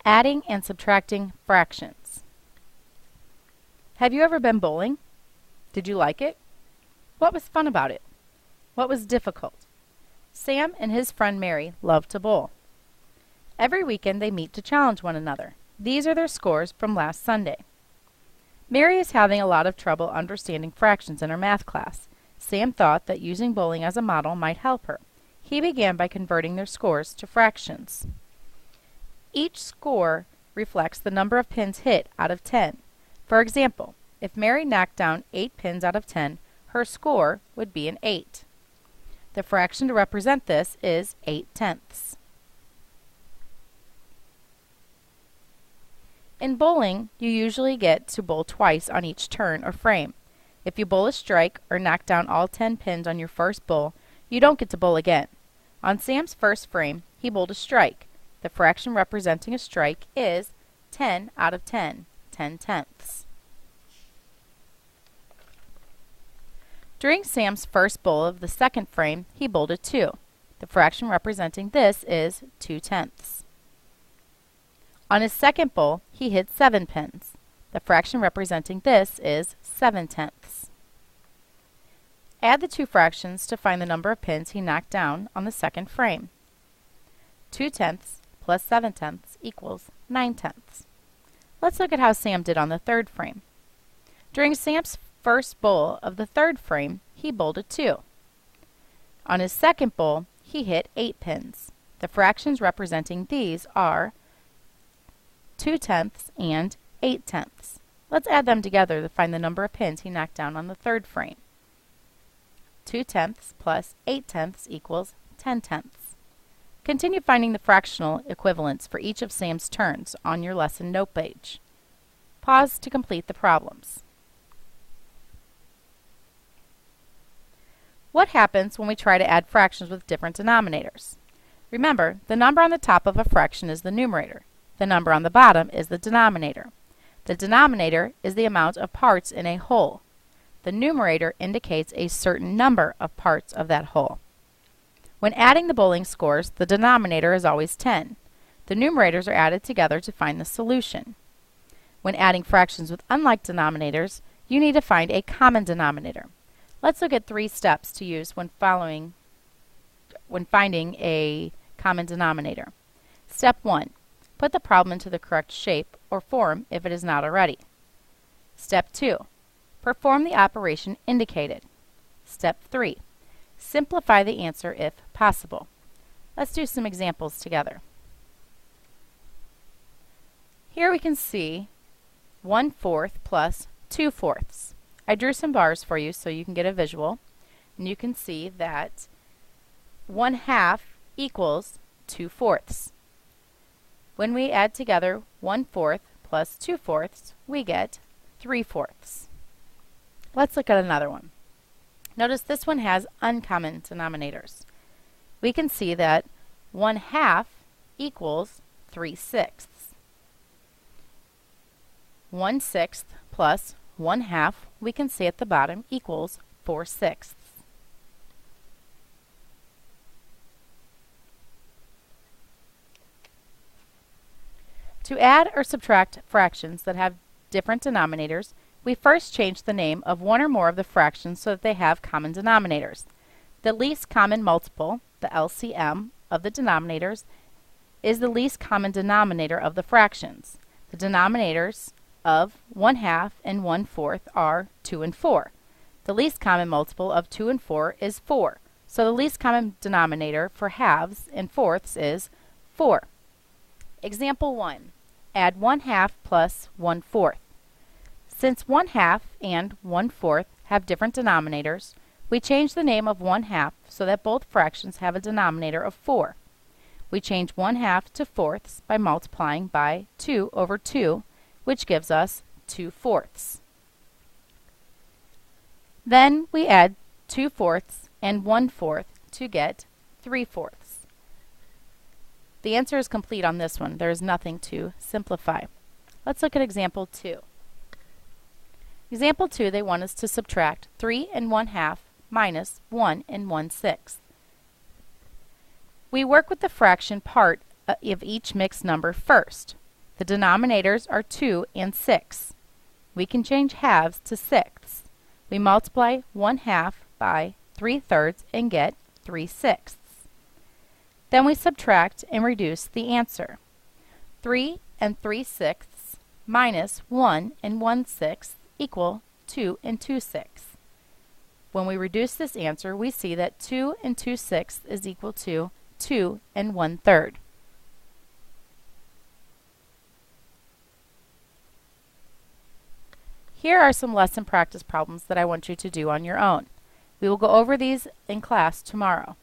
Adding and subtracting fractions. Have you ever been bowling? Did you like it? What was fun about it? What was difficult? Sam and his friend Mary love to bowl. Every weekend they meet to challenge one another. These are their scores from last Sunday. Mary is having a lot of trouble understanding fractions in her math class. Sam thought that using bowling as a model might help her. He began by converting their scores to fractions. Each score reflects the number of pins hit out of 10. For example, if Mary knocked down 8 pins out of 10, her score would be an 8. The fraction to represent this is 8/10. In bowling, you usually get to bowl twice on each turn or frame. If you bowl a strike or knock down all 10 pins on your first bowl, you don't get to bowl again. On Sam's first frame, he bowled a strike. The fraction representing a strike is 10 out of 10, 10/10. During Sam's first bowl of the second frame, he bowled a 2. The fraction representing this is 2/10. On his second bowl, he hit 7 pins. The fraction representing this is 7/10. Add the two fractions to find the number of pins he knocked down on the second frame. 2/10 plus 7/10 equals 9/10. Let's look at how Sam did on the third frame. During Sam's first bowl of the third frame, he bowled a 2. On his second bowl, he hit 8 pins. The fractions representing these are 2/10 and 8/10. Let's add them together to find the number of pins he knocked down on the third frame. 2/10 plus 8/10 equals 10/10. Continue finding the fractional equivalents for each of Sam's turns on your lesson note page. Pause to complete the problems. What happens when we try to add fractions with different denominators? Remember, the number on the top of a fraction is the numerator. The number on the bottom is the denominator. The denominator is the amount of parts in a whole. The numerator indicates a certain number of parts of that whole. When adding the bowling scores, the denominator is always 10. The numerators are added together to find the solution. When adding fractions with unlike denominators, you need to find a common denominator. Let's look at 3 steps to use when finding a common denominator. Step 1. Put the problem into the correct shape or form if it is not already. Step 2. Perform the operation indicated. Step 3. Simplify the answer if possible. Let's do some examples together. Here we can see 1/4 plus 2/4. I drew some bars for you so you can get a visual, and you can see that 1/2 equals 2/4. When we add together 1/4 plus 2/4, we get 3/4. Let's look at another one. Notice this one has uncommon denominators. We can see that 1/2 equals 3/6. 1/6 plus 1/2, we can see at the bottom, equals 4/6. To add or subtract fractions that have different denominators, we first change the name of one or more of the fractions so that they have common denominators. The least common multiple, the LCM, of the denominators is the least common denominator of the fractions. The denominators of 1/2 and 1/4 are 2 and 4. The least common multiple of 2 and 4 is 4. So the least common denominator for halves and fourths is 4. Example 1. Add 1/2 plus 1/4. Since 1/2 and 1/4 have different denominators, we change the name of 1/2 so that both fractions have a denominator of 4. We change 1/2 to fourths by multiplying by 2 over 2, which gives us 2/4. Then we add 2/4 and 1/4 to get 3/4. The answer is complete on this one. There is nothing to simplify. Let's look at example 2. Example 2, they want us to subtract 3 and 1/2 minus 1 and 1/6. We work with the fraction part of each mixed number first. The denominators are 2 and 6. We can change halves to sixths. We multiply 1/2 by 3/3 and get 3/6. Then we subtract and reduce the answer. 3 and 3/6 minus 1 and 1/6 equal 2 and 2/6. When we reduce this answer, we see that 2 and 2/6 is equal to 2 and 1/3. Here are some lesson practice problems that I want you to do on your own. We will go over these in class tomorrow.